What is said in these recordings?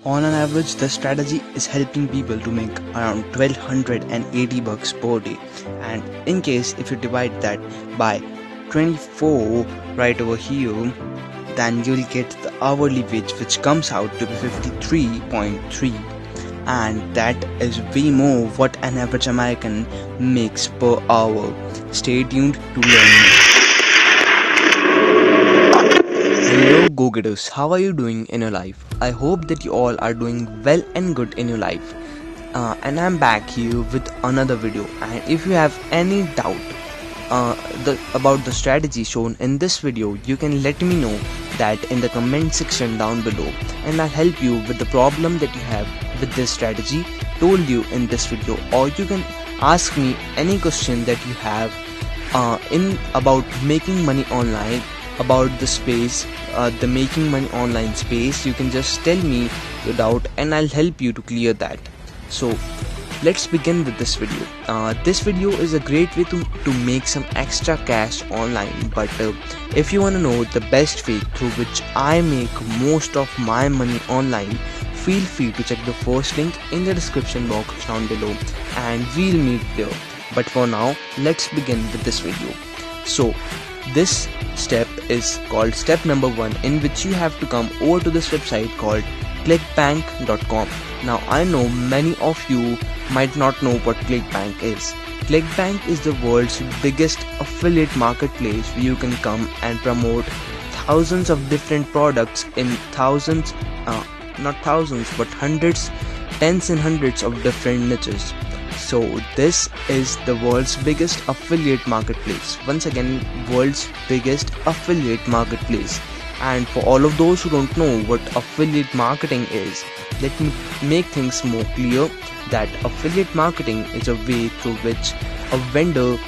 On an average, the strategy is helping people to make around $1,280 per day. And in case if you divide that by 24 right over here, then you'll get the hourly wage, which comes out to be 53.3, and that is way more what an average American makes per hour. Stay tuned to learn more. Hello go-getters, how are you doing in your life? I hope that you all are doing well and good in your life. And I'm back here with another video, and if you have any doubt about the strategy shown in this video, you can let me know that in the comment section down below, and I'll help you with the problem that you have with this strategy told you in this video. Or you can ask me any question that you have in about making money online, about the space, the making money online space. You can just tell me your doubt and I'll help you to clear that. So let's begin with this video. This video is a great way to make some extra cash online, but if you want to know the best way through which I make most of my money online, feel free to check the first link in the description box down below and we'll meet there. But for now, let's begin with this video. So this step is called step number 1, in which you have to come over to this website called clickbank.com. Now I know many of you might not know what ClickBank is. ClickBank is the world's biggest affiliate marketplace where you can come and promote thousands of different products in not thousands but hundreds, tens and hundreds of different niches. So this is the world's biggest affiliate marketplace. Once again, world's biggest affiliate marketplace. And for all of those who don't know what affiliate marketing is, let me make things more clear that affiliate marketing is a way through which a vendor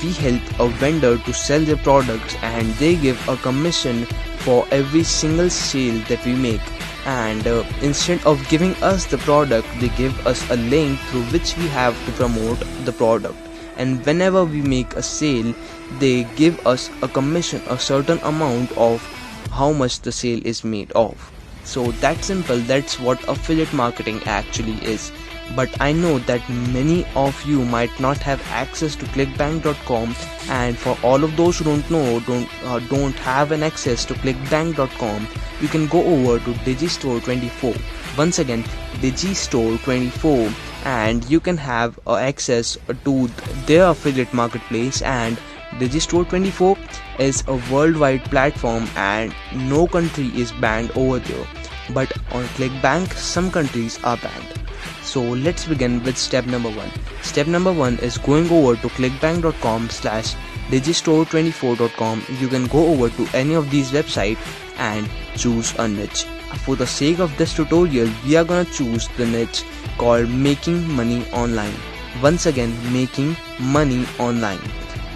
we help a vendor to sell their products, and they give a commission for every single sale that we make. And instead of giving us the product, they give us a link through which we have to promote the product. And whenever we make a sale, they give us a commission, a certain amount of how much the sale is made of. So that's simple. That's what affiliate marketing actually is. But I know that many of you might not have access to clickbank.com, and for all of those who don't know, don't have an access to clickbank.com, you can go over to Digistore24. Once again, Digistore24, and you can have access to their affiliate marketplace. And Digistore24 is a worldwide platform and no country is banned over there, but on ClickBank some countries are banned. So let's begin with step number 1. Step number 1 is going over to clickbank.com/digistore24.com. You can go over to any of these websites and choose a niche. For the sake of this tutorial, we are gonna choose the niche called making money online. Once again, making money online.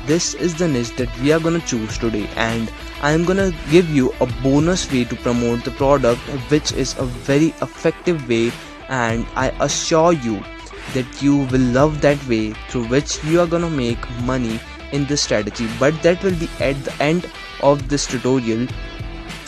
This is the niche that we are gonna choose today, and I am gonna give you a bonus way to promote the product, which is a very effective way, and I assure you that you will love that way through which you are gonna make money in this strategy. But that will be at the end of this tutorial,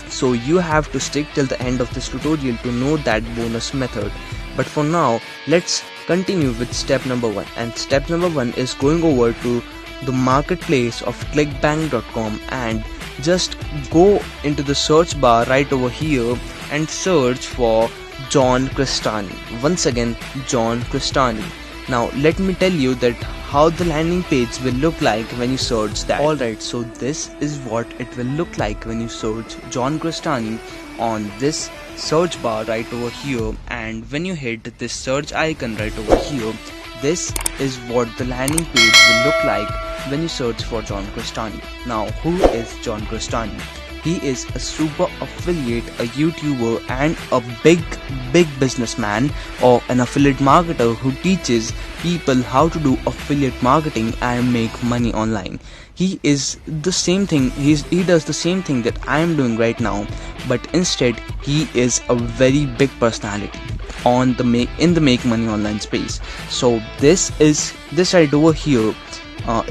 so you have to stick till the end of this tutorial to know that bonus method. But for now, let's continue with step number 1. And step number 1 is going over to the marketplace of clickbank.com, and just go into the search bar right over here and search for John Crestani. Once again, John Crestani. Now let me tell you that how the landing page will look like when you search that. Alright, so this is what it will look like when you search John Crestani on this search bar right over here. And when you hit this search icon right over here, this is what the landing page will look like when you search for John Crestani. Now, who is John Crestani? He is a super affiliate, a YouTuber, and a big businessman, or an affiliate marketer who teaches people how to do affiliate marketing and make money online. He is the same thing. He does the same thing that I am doing right now, but instead he is a very big personality in the make money online space. So this right over here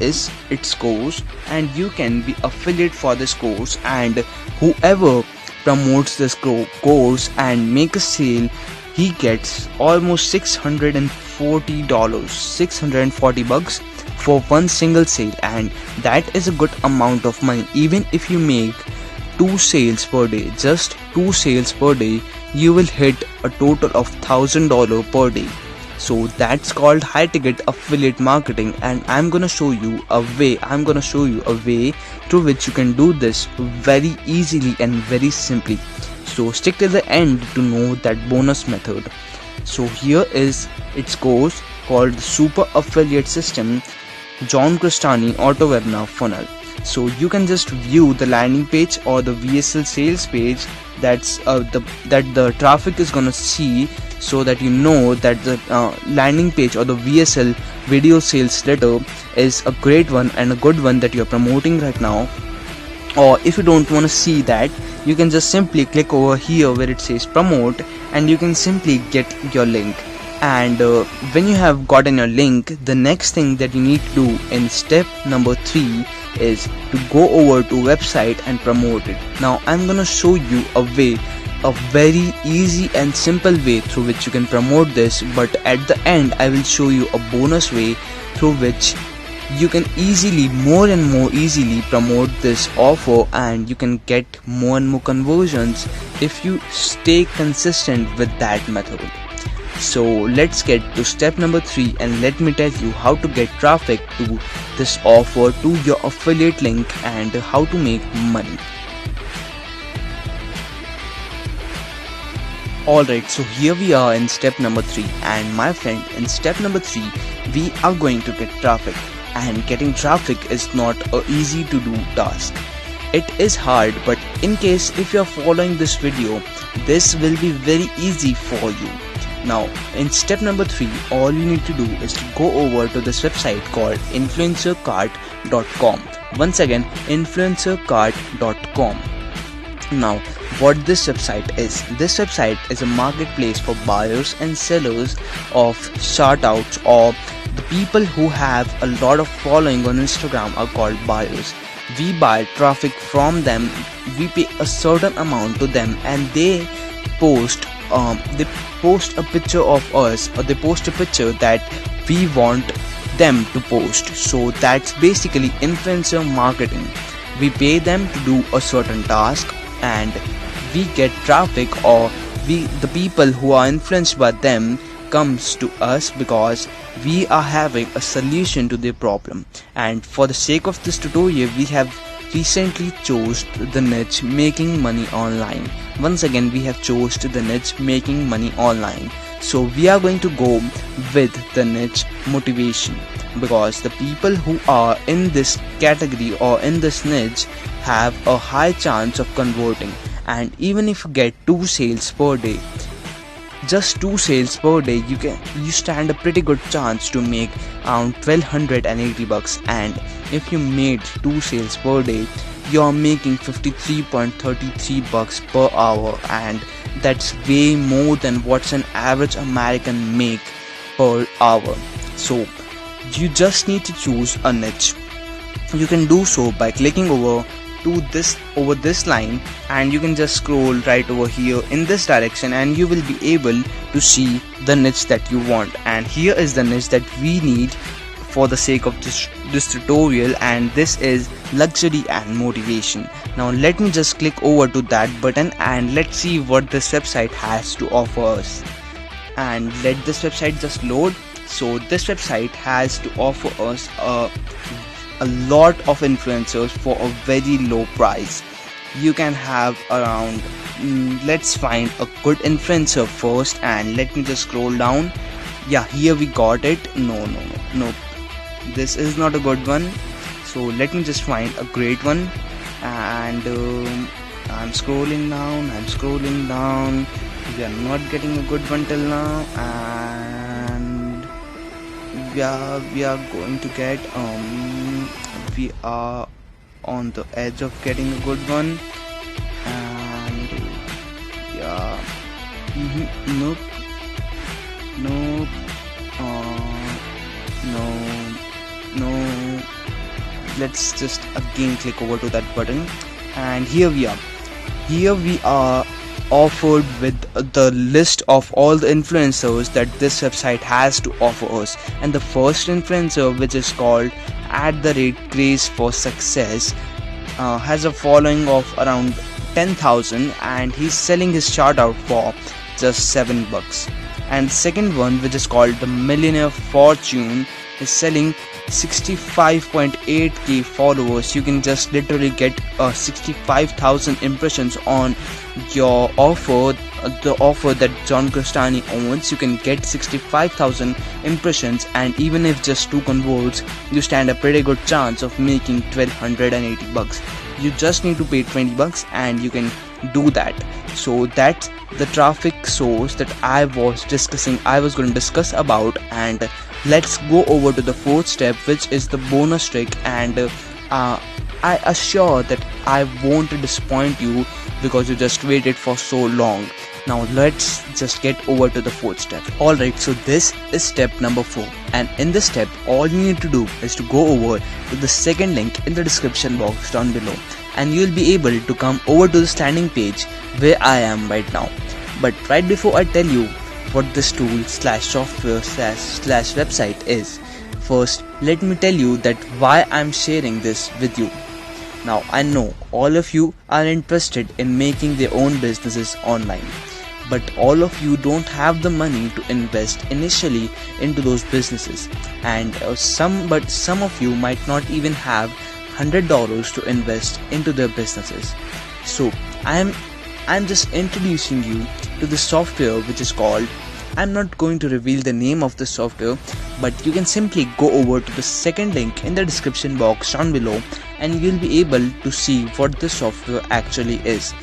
is its course, and you can be affiliate for this course, and whoever promotes this course and make a sale, he gets almost $640, 640 bucks for one single sale, and that is a good amount of money. Even if you make 2 sales per day, just 2 sales per day, you will hit a total of $1,000 per day. So that's called high ticket affiliate marketing, and I'm gonna show you a way through which you can do this very easily and very simply. So stick till the end to know that bonus method. So here is its course called the Super Affiliate System, John Crestani Auto Webinar Funnel. So you can just view the landing page or the VSL sales page that the traffic is gonna see, so that you know that the landing page or the VSL video sales letter is a great one and a good one that you're promoting right now. Or if you don't want to see that, you can just simply click over here where it says promote, and you can simply get your link. And when you have gotten your link, the next thing that you need to do in step number 3 is to go over to website and promote it. Now I'm gonna show you a very easy and simple way through which you can promote this, but at the end I will show you a bonus way through which you can more and more easily promote this offer, and you can get more and more conversions if you stay consistent with that method. So let's get to step number 3, and let me tell you how to get traffic to this offer, to your affiliate link, and how to make money. Alright, so here we are in step number 3, and my friend, in step number 3 we are going to get traffic. And getting traffic is not a easy to do task. It is hard, but in case if you are following this video, this will be very easy for you. Now in step number 3, all you need to do is to go over to this website called influencercart.com. Once again, influencercart.com. Now what this website is a marketplace for buyers and sellers of shoutouts, or the people who have a lot of following on Instagram are called buyers. We buy traffic from them, we pay a certain amount to them, and they post a picture of us, or they post a picture that we want them to post. So that's basically influencer marketing. We pay them to do a certain task, and we get traffic, or the people who are influenced by them comes to us because we are having a solution to their problem. And for the sake of this tutorial, we have recently chose the niche making money online. Once again, we have chose the niche making money online. So we are going to go with the niche motivation, because the people who are in this category or in this niche have a high chance of converting. And even if you get 2 sales per day, just 2 sales per day, you stand a pretty good chance to make around 1280 bucks. And if you made 2 sales per day, you're making 53.33 bucks per hour, and that's way more than what's an average American make per hour. So you just need to choose a niche. You can do so by clicking over this line, and you can just scroll right over here in this direction, and you will be able to see the niche that you want. And here is the niche that we need for the sake of this tutorial, and this is luxury and motivation. Now let me just click over to that button, and let's see what this website has to offer us. And let this website just load. So this website has to offer us a lot of influencers for a very low price. You can have around let's find a good influencer first, and let me just scroll down. Yeah, here we got it. No, this is not a good one. So let me just find a great one, and I'm scrolling down. We are not getting a good one till now, and we are going to get we are on the edge of getting a good one. And yeah, nope, no, let's just again click over to that button, and here we are. Here we are offered with the list of all the influencers that this website has to offer us, and the first influencer, which is called @Grace for Success, has a following of around 10,000, and he's selling his chart out for just $7. And second one, which is called the Millionaire Fortune, is selling 65.8k followers. You can just literally get 65,000 impressions on your offer, the offer that John Crestani owns. You can get 65,000 impressions, and even if just 2 converts, you stand a pretty good chance of making $1,280. You just need to pay $20 and you can do that. So that's the traffic source that I was going to discuss about. And let's go over to the fourth step, which is the bonus trick. And I assure that I won't disappoint you because you just waited for so long. Now let's just get over to the fourth step. Alright, so this is step number 4, and in this step all you need to do is to go over to the second link in the description box down below, and you'll be able to come over to the landing page where I am right now. But right before I tell you what this tool /software / website is, first let me tell you that why I'm sharing this with you. Now I know all of you are interested in making their own businesses online, but all of you don't have the money to invest initially into those businesses, and some of you might not even have $100 to invest into their businesses. So I'm just introducing you to the software, which is called, I'm not going to reveal the name of the software, but you can simply go over to the second link in the description box down below and you'll be able to see what this software actually is.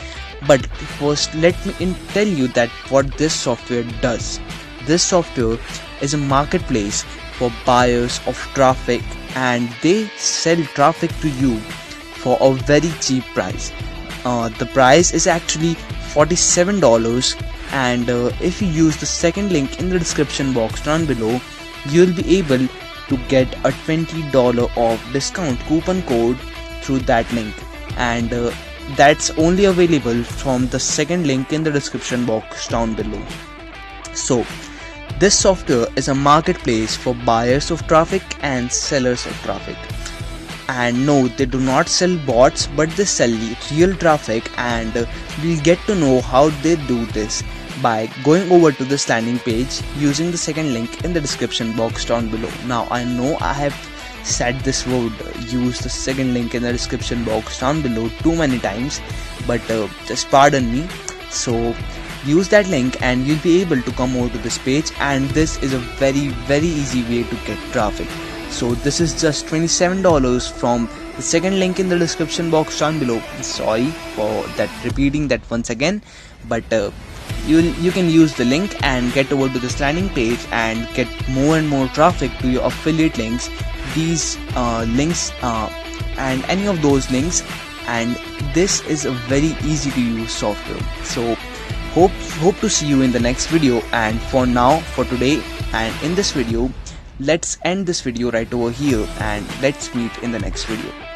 But first let me tell you that what this software does. This software is a marketplace for buyers of traffic, and they sell traffic to you for a very cheap price. The price is actually $47, and if you use the second link in the description box down below, you'll be able to get a $20 off discount coupon code through that link, and that's only available from the second link in the description box down below. So this software is a marketplace for buyers of traffic and sellers of traffic. And no, they do not sell bots, but they sell real traffic, and we'll get to know how they do this by going over to this landing page using the second link in the description box down below. Now I know I have said this word, use the second link in the description box down below, too many times, but just pardon me. So use that link and you'll be able to come over to this page, and this is a very easy way to get traffic. So this is just $27 from the second link in the description box down below. Sorry for that, repeating that once again, but you can use the link and get over to this landing page and get more and more traffic to your affiliate links, these links and any of those links. And this is a very easy to use software. So hope to see you in the next video. And for now, for today and in this video, let's end this video right over here, and let's meet in the next video.